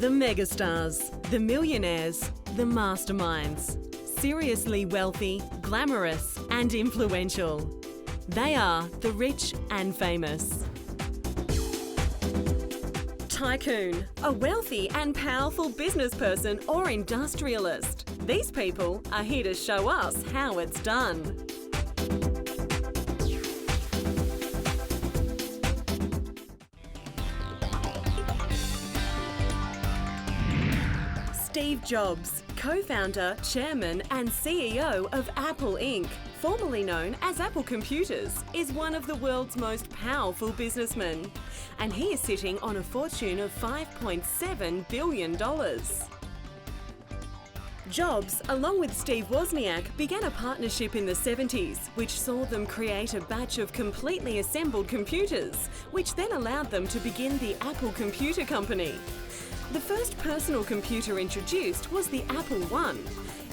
The megastars, the millionaires, the masterminds. Seriously wealthy, glamorous and influential. They are the rich and famous. Tycoon, a wealthy and powerful business person or industrialist. These people are here to show us how it's done. Steve Jobs, co-founder, chairman and CEO of Apple Inc., formerly known as Apple Computers, is one of the world's most powerful businessmen. And he is sitting on a fortune of $5.7 billion. Jobs, along with Steve Wozniak, began a partnership in the 70s, which saw them create a batch of completely assembled computers, which then allowed them to begin the Apple Computer Company. The first personal computer introduced was the Apple I.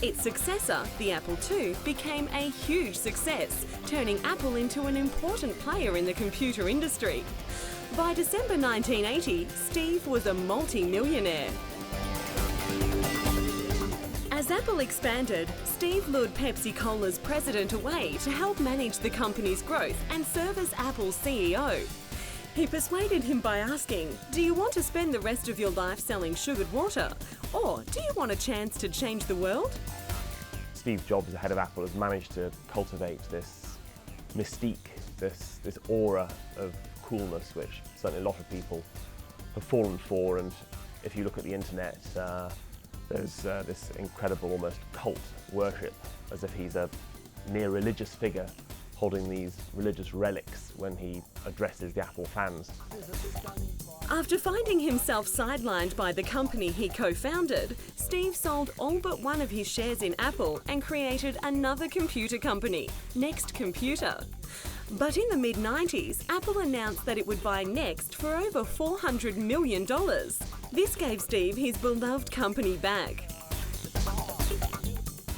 Its successor, the Apple II, became a huge success, turning Apple into an important player in the computer industry. By December 1980, Steve was a multi-millionaire. As Apple expanded, Steve lured Pepsi-Cola's president away to help manage the company's growth and serve as Apple's CEO. He persuaded him by asking, "Do you want to spend the rest of your life selling sugared water? Or do you want a chance to change the world?" Steve Jobs, the head of Apple, has managed to cultivate this mystique, this aura of coolness, which certainly a lot of people have fallen for. And if you look at the internet, there's this incredible, almost cult worship, as if he's a near religious figure holding these religious relics when he addresses the Apple fans. After finding himself sidelined by the company he co-founded, Steve sold all but one of his shares in Apple and created another computer company, Next Computer. But in the mid-90s, Apple announced that it would buy Next for over $400 million. This gave Steve his beloved company back.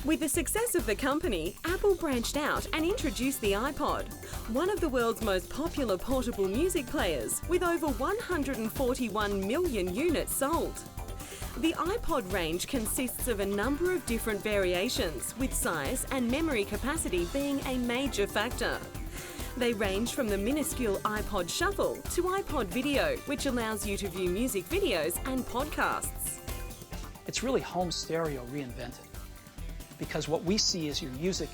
With the success of the company, Apple branched out and introduced the iPod, one of the world's most popular portable music players, with over 141 million units sold. The iPod range consists of a number of different variations, with size and memory capacity being a major factor. They range from the minuscule iPod Shuffle to iPod Video, which allows you to view music videos and podcasts. It's really home stereo reinvented, because what we see is your music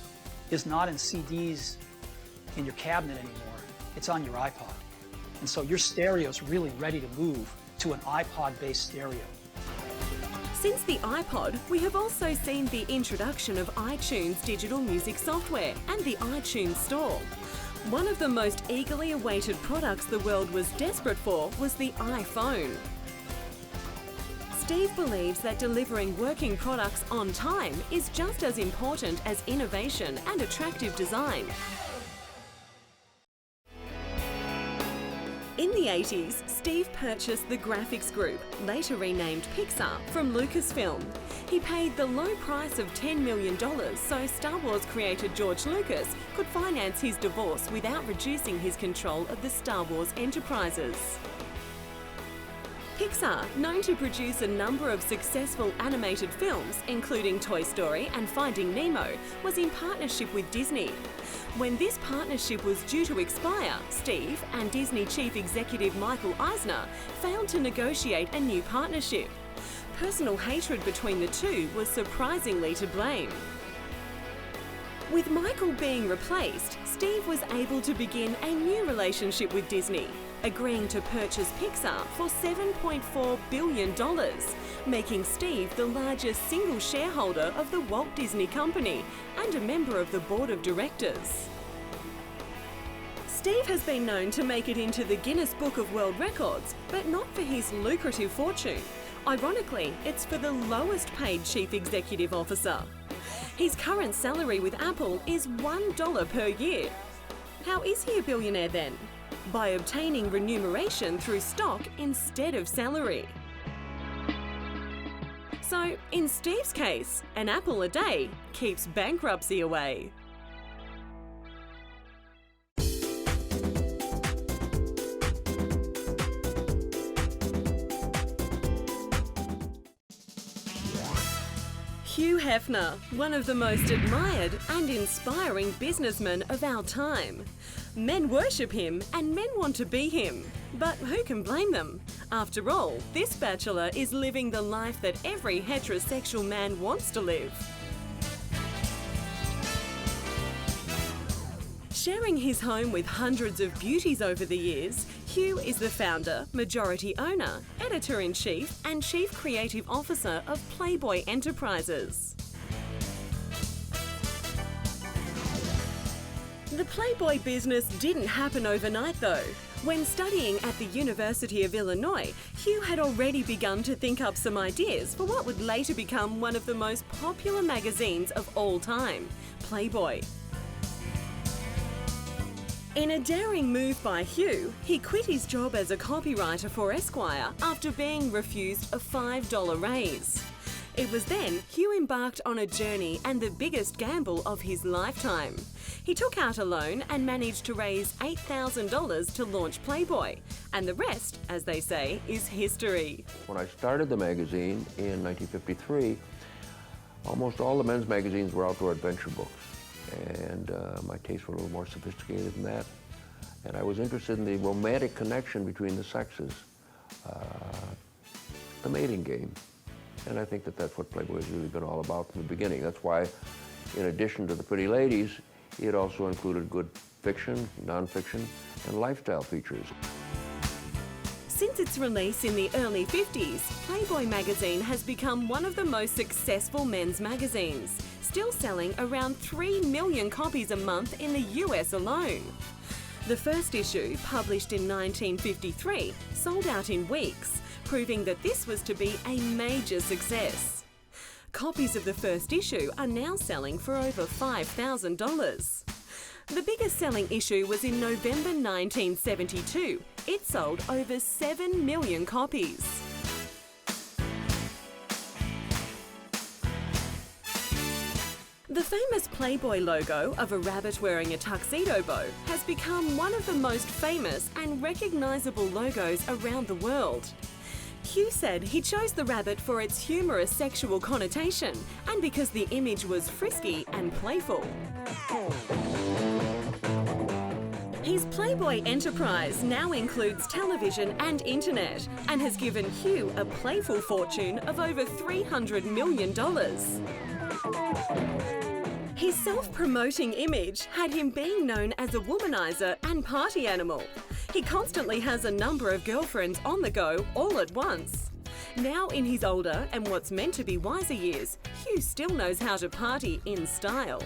is not in CDs in your cabinet anymore, it's on your iPod. And so your stereo is really ready to move to an iPod-based stereo. Since the iPod, we have also seen the introduction of iTunes digital music software and the iTunes Store. One of the most eagerly awaited products the world was desperate for was the iPhone. Steve believes that delivering working products on time is just as important as innovation and attractive design. In the 80s, Steve purchased the graphics group, later renamed Pixar, from Lucasfilm. He paid the low price of $10 million so Star Wars creator George Lucas could finance his divorce without reducing his control of the Star Wars enterprises. Pixar, known to produce a number of successful animated films, including Toy Story and Finding Nemo, was in partnership with Disney. When this partnership was due to expire, Steve and Disney chief executive Michael Eisner failed to negotiate a new partnership. Personal hatred between the two was surprisingly to blame. With Michael being replaced, Steve was able to begin a new relationship with Disney, agreeing to purchase Pixar for $7.4 billion, making Steve the largest single shareholder of the Walt Disney Company and a member of the board of directors. Steve has been known to make it into the Guinness Book of World Records, but not for his lucrative fortune. Ironically, it's for the lowest paid chief executive officer. His current salary with Apple is $1 per year. How is he a billionaire then? By obtaining remuneration through stock instead of salary. So, in Steve's case, an apple a day keeps bankruptcy away. Hugh Hefner, one of the most admired and inspiring businessmen of our time. Men worship him and men want to be him. But who can blame them? After all, this bachelor is living the life that every heterosexual man wants to live. Sharing his home with hundreds of beauties over the years, Hugh is the founder, majority owner, editor-in-chief and chief creative officer of Playboy Enterprises. The Playboy business didn't happen overnight though. When studying at the University of Illinois, Hugh had already begun to think up some ideas for what would later become one of the most popular magazines of all time, Playboy. In a daring move by Hugh, he quit his job as a copywriter for Esquire after being refused a $5 raise. It was then Hugh embarked on a journey and the biggest gamble of his lifetime. He took out a loan and managed to raise $8,000 to launch Playboy. And the rest, as they say, is history. When I started the magazine in 1953, almost all the men's magazines were outdoor adventure books. And my tastes were a little more sophisticated than that. And I was interested in the romantic connection between the sexes, the mating game. And I think that that's what Playboy has really been all about from the beginning. That's why, in addition to the pretty ladies, it also included good fiction, nonfiction, and lifestyle features. Since its release in the early 50s, Playboy magazine has become one of the most successful men's magazines, still selling around 3 million copies a month in the US alone. The first issue, published in 1953, sold out in weeks, proving that this was to be a major success. Copies of the first issue are now selling for over $5,000. The biggest selling issue was in November 1972. It sold over 7 million copies. The famous Playboy logo of a rabbit wearing a tuxedo bow has become one of the most famous and recognisable logos around the world. Hugh said he chose the rabbit for its humorous sexual connotation and because the image was frisky and playful. His Playboy enterprise now includes television and internet and has given Hugh a playful fortune of over $300 million. His self-promoting image had him being known as a womanizer and party animal. He constantly has a number of girlfriends on the go all at once. Now in his older and what's meant to be wiser years, Hugh still knows how to party in style.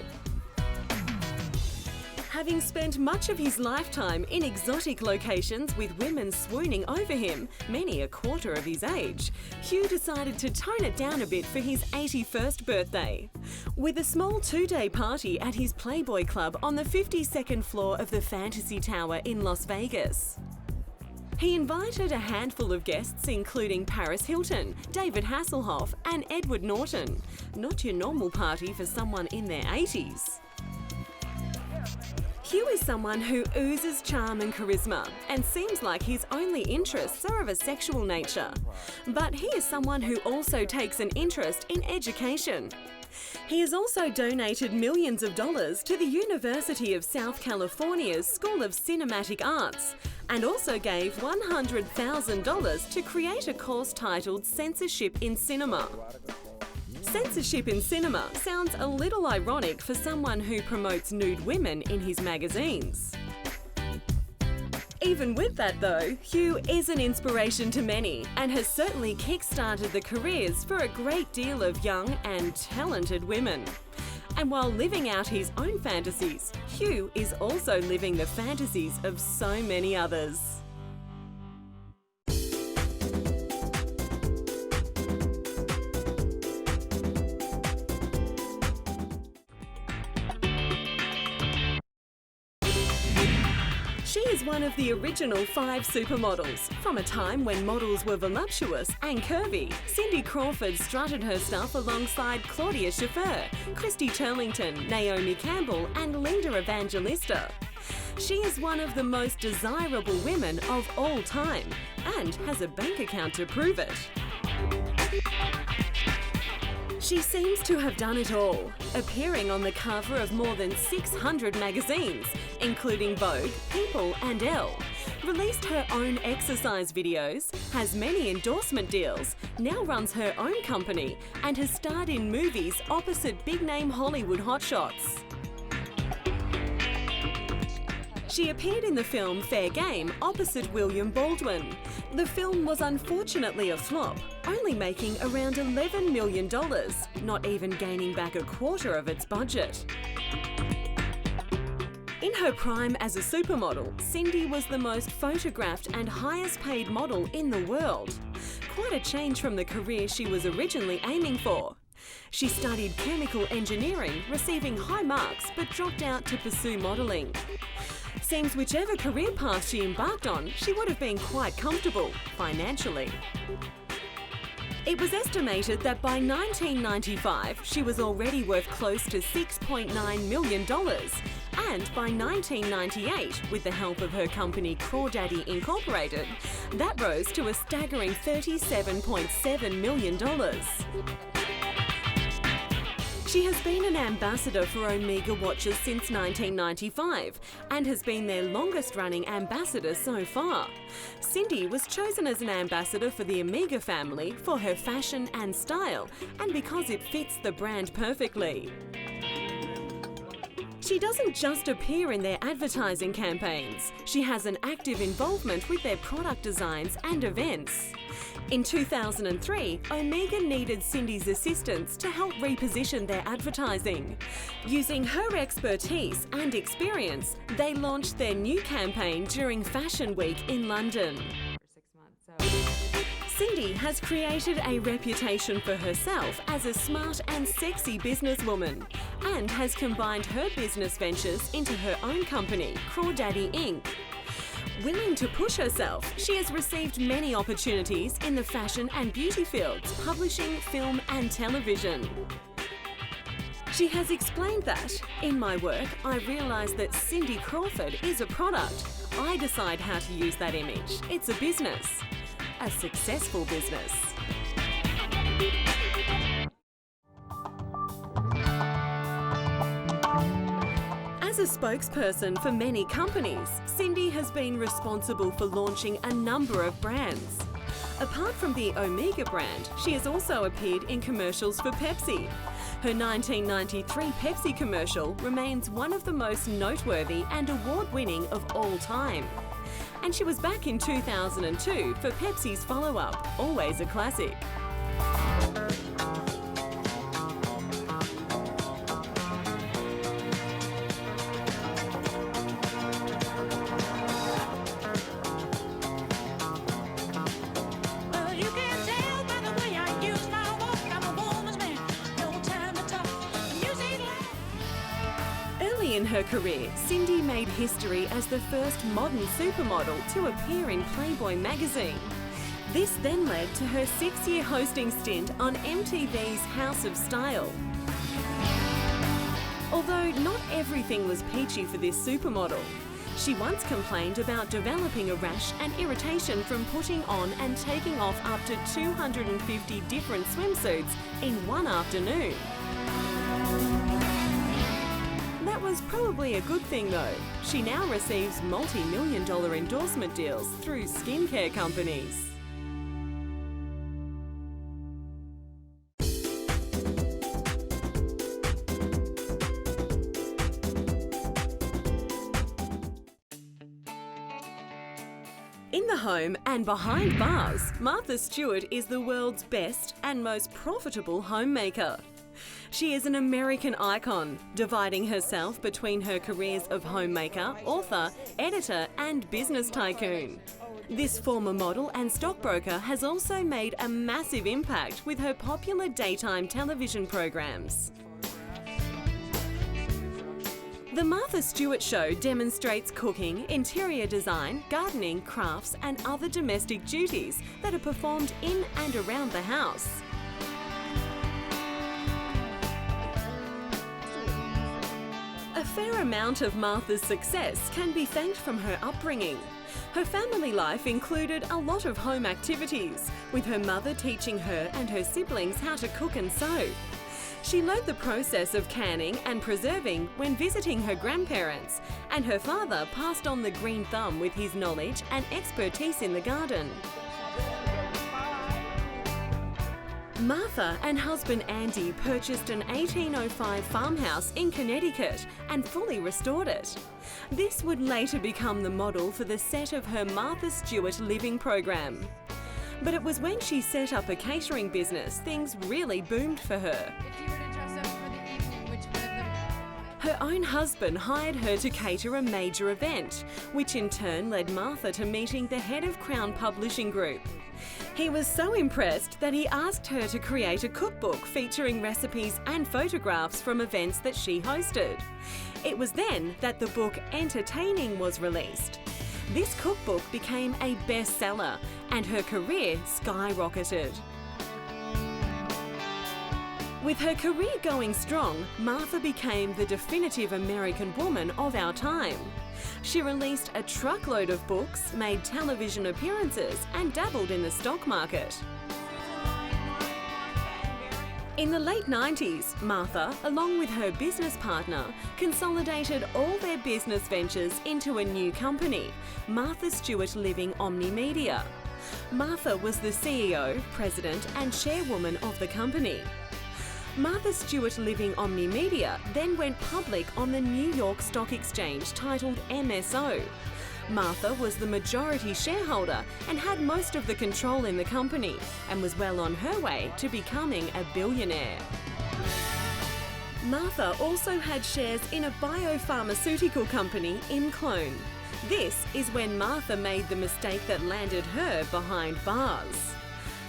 Having spent much of his lifetime in exotic locations with women swooning over him, many a quarter of his age, Hugh decided to tone it down a bit for his 81st birthday. With a small 2-day party at his Playboy Club on the 52nd floor of the Fantasy Tower in Las Vegas. He invited a handful of guests including Paris Hilton, David Hasselhoff and Edward Norton. Not your normal party for someone in their 80s. Hugh is someone who oozes charm and charisma and seems like his only interests are of a sexual nature. But he is someone who also takes an interest in education. He has also donated millions of dollars to the University of South California's School of Cinematic Arts and also gave $100,000 to create a course titled Censorship in Cinema. Censorship in cinema sounds a little ironic for someone who promotes nude women in his magazines. Even with that though, Hugh is an inspiration to many and has certainly kick-started the careers for a great deal of young and talented women. And while living out his own fantasies, Hugh is also living the fantasies of so many others. She is one of the original 5 supermodels. From a time when models were voluptuous and curvy, Cindy Crawford strutted her stuff alongside Claudia Schiffer, Christy Turlington, Naomi Campbell and Linda Evangelista. She is one of the most desirable women of all time and has a bank account to prove it. She seems to have done it all, appearing on the cover of more than 600 magazines, including Vogue, People and Elle. Released her own exercise videos, has many endorsement deals, now runs her own company, and has starred in movies opposite big-name Hollywood hotshots. She appeared in the film Fair Game opposite William Baldwin. The film was unfortunately a flop, only making around $11 million, not even gaining back a quarter of its budget. In her prime as a supermodel, Cindy was the most photographed and highest paid model in the world. Quite a change from the career she was originally aiming for. She studied chemical engineering, receiving high marks, but dropped out to pursue modelling. Seems whichever career path she embarked on, she would have been quite comfortable financially. It was estimated that by 1995, she was already worth close to $6.9 million. And by 1998, with the help of her company Crawdaddy Incorporated, that rose to a staggering $37.7 million. She has been an ambassador for Omega watches since 1995 and has been their longest-running ambassador so far. Cindy was chosen as an ambassador for the Omega family for her fashion and style and because it fits the brand perfectly. She doesn't just appear in their advertising campaigns. She has an active involvement with their product designs and events. In 2003, Omega needed Cindy's assistance to help reposition their advertising. Using her expertise and experience, they launched their new campaign during Fashion Week in London. Cindy has created a reputation for herself as a smart and sexy businesswoman and has combined her business ventures into her own company, Crawdaddy Inc. Willing to push herself, she has received many opportunities in the fashion and beauty fields, publishing, film and television. She has explained that, in my work, I realise that Cindy Crawford is a product. I decide how to use that image. It's a business. A successful business. As a spokesperson for many companies, Cindy has been responsible for launching a number of brands. Apart from the Omega brand, she has also appeared in commercials for Pepsi. Her 1993 Pepsi commercial remains one of the most noteworthy and award-winning of all time. And she was back in 2002 for Pepsi's follow-up, Always a Classic. In her career, Cindy made history as the first modern supermodel to appear in Playboy magazine. This then led to her 6-year hosting stint on MTV's House of Style. Although not everything was peachy for this supermodel, she once complained about developing a rash and irritation from putting on and taking off up to 250 different swimsuits in one afternoon. That was probably a good thing though. She now receives multi-million-dollar endorsement deals through skincare companies. In the home and behind bars, Martha Stewart is the world's best and most profitable homemaker. She is an American icon, dividing herself between her careers of homemaker, author, editor and business tycoon. This former model and stockbroker has also made a massive impact with her popular daytime television programs. The Martha Stewart Show demonstrates cooking, interior design, gardening, crafts and other domestic duties that are performed in and around the house. A fair amount of Martha's success can be thanked from her upbringing. Her family life included a lot of home activities, with her mother teaching her and her siblings how to cook and sew. She learned the process of canning and preserving when visiting her grandparents, and her father passed on the green thumb with his knowledge and expertise in the garden. Martha and husband Andy purchased an 1805 farmhouse in Connecticut and fully restored it. This would later become the model for the set of her Martha Stewart living program. But it was when she set up a catering business things really boomed for her. Her own husband hired her to cater a major event, which in turn led Martha to meeting the head of Crown Publishing Group. He was so impressed that he asked her to create a cookbook featuring recipes and photographs from events that she hosted. It was then that the book Entertaining was released. This cookbook became a bestseller and her career skyrocketed. With her career going strong, Martha became the definitive American woman of our time. She released a truckload of books, made television appearances, and dabbled in the stock market. In the late 90s, Martha, along with her business partner, consolidated all their business ventures into a new company, Martha Stewart Living Omnimedia. Martha was the CEO, president, and chairwoman of the company. Martha Stewart Living Omnimedia then went public on the New York Stock Exchange titled MSO. Martha was the majority shareholder and had most of the control in the company and was well on her way to becoming a billionaire. Martha also had shares in a biopharmaceutical company, Imclone. This is when Martha made the mistake that landed her behind bars.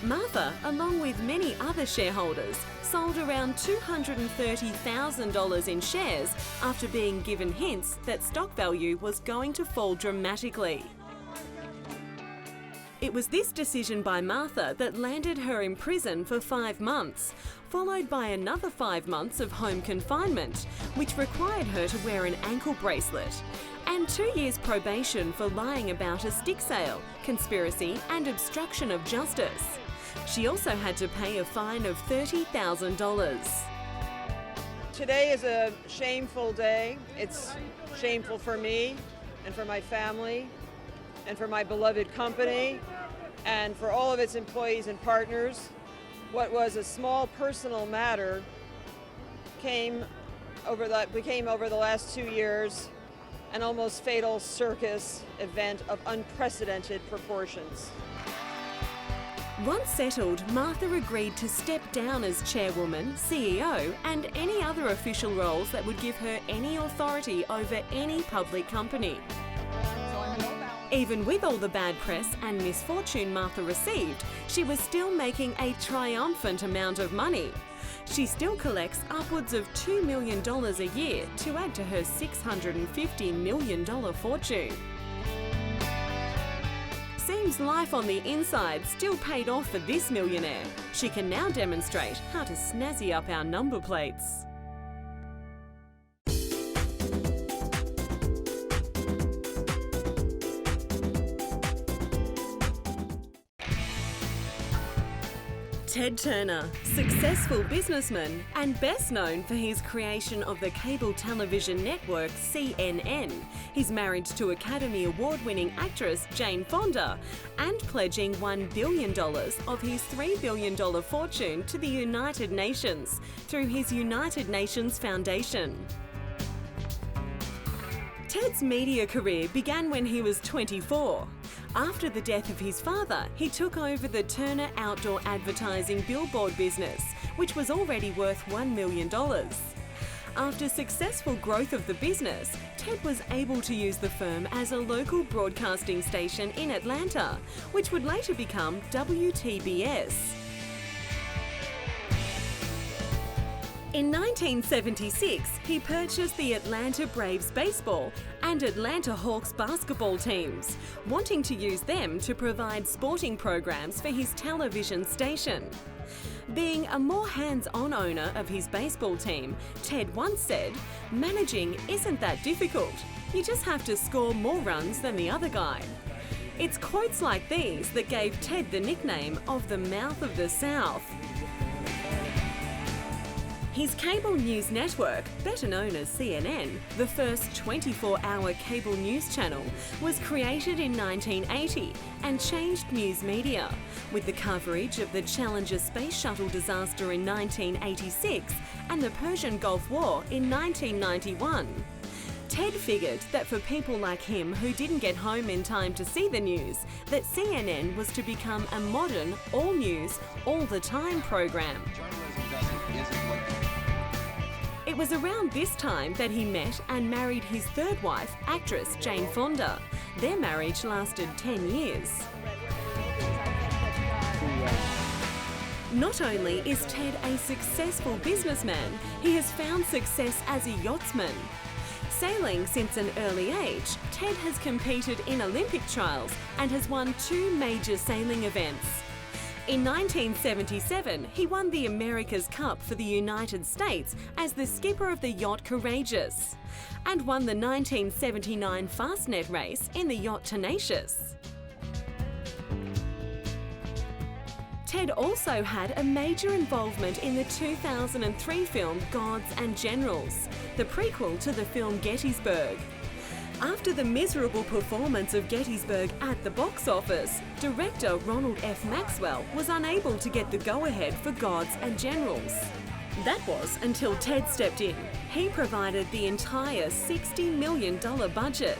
Martha, along with many other shareholders, sold around $230,000 in shares after being given hints that stock value was going to fall dramatically. It was this decision by Martha that landed her in prison for 5 months, followed by another 5 months of home confinement, which required her to wear an ankle bracelet, and 2 years probation for lying about a stick sale, conspiracy, and obstruction of justice. She also had to pay a fine of $30,000. Today is a shameful day. It's shameful for me and for my family and for my beloved company and for all of its employees and partners. What was a small personal matter became over the last 2 years an almost fatal circus event of unprecedented proportions. Once settled, Martha agreed to step down as chairwoman, CEO, and any other official roles that would give her any authority over any public company. Even with all the bad press and misfortune Martha received, she was still making a triumphant amount of money. She still collects upwards of $2 million a year to add to her $650 million fortune. Seems life on the inside still paid off for this millionaire. She can now demonstrate how to snazzy up our number plates. Ted Turner, successful businessman and best known for his creation of the cable television network CNN. He's married to Academy Award-winning actress Jane Fonda and pledging $1 billion of his $3 billion fortune to the United Nations through his United Nations Foundation. Ted's media career began when he was 24. After the death of his father, he took over the Turner Outdoor Advertising billboard business, which was already worth $1 million. After successful growth of the business, Ted was able to use the firm as a local broadcasting station in Atlanta, which would later become WTBS. In 1976, he purchased the Atlanta Braves baseball and Atlanta Hawks basketball teams, wanting to use them to provide sporting programs for his television station. Being a more hands-on owner of his baseball team, Ted once said, "Managing isn't that difficult. You just have to score more runs than the other guy." It's quotes like these that gave Ted the nickname of the Mouth of the South. His cable news network, better known as CNN, the first 24-hour cable news channel, was created in 1980 and changed news media, with the coverage of the Challenger space shuttle disaster in 1986 and the Persian Gulf War in 1991. Ted figured that for people like him who didn't get home in time to see the news, that CNN was to become a modern, all-news, all-the-time program. It was around this time that he met and married his third wife, actress Jane Fonda. Their marriage lasted 10 years. Not only is Ted a successful businessman, he has found success as a yachtsman. Sailing since an early age, Ted has competed in Olympic trials and has won 2 major sailing events. In 1977, he won the America's Cup for the United States as the skipper of the yacht Courageous, and won the 1979 Fastnet race in the yacht Tenacious. Ted also had a major involvement in the 2003 film Gods and Generals, the prequel to the film Gettysburg. After the miserable performance of Gettysburg at the box office, director Ronald F. Maxwell was unable to get the go-ahead for Gods and Generals. That was until Ted stepped in. He provided the entire $60 million budget.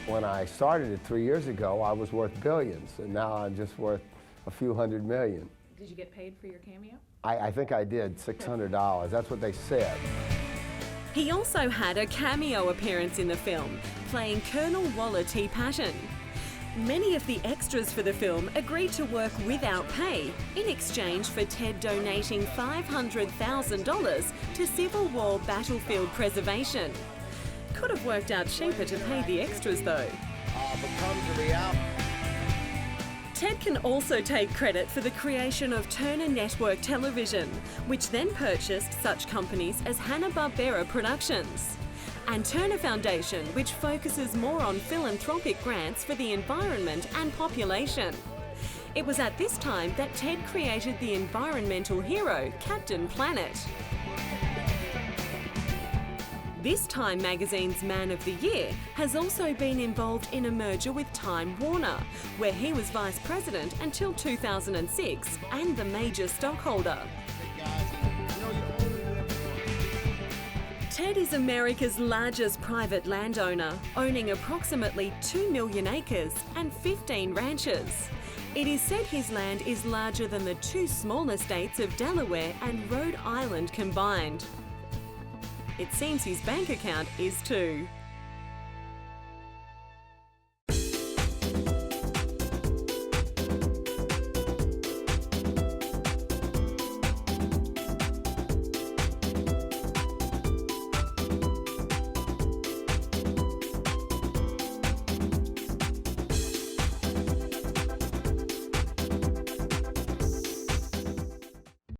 When I started it 3 years ago, I was worth billions, and now I'm just worth a few $100 million. Did you get paid for your cameo? I think I did, $600. That's what they said. He also had a cameo appearance in the film, playing Colonel Waller T. Patton. Many of the extras for the film agreed to work without pay in exchange for Ted donating $500,000 to Civil War battlefield preservation. Could have worked out cheaper to pay the extras though. Ted can also take credit for the creation of Turner Network Television, which then purchased such companies as Hanna-Barbera Productions, and Turner Foundation, which focuses more on philanthropic grants for the environment and population. It was at this time that Ted created the environmental hero, Captain Planet. This Time magazine's Man of the Year has also been involved in a merger with Time Warner, where he was vice president until 2006 and the major stockholder. Ted is America's largest private landowner, owning approximately 2 million acres and 15 ranches. It is said his land is larger than the 2 smaller states of Delaware and Rhode Island combined. It seems his bank account is too.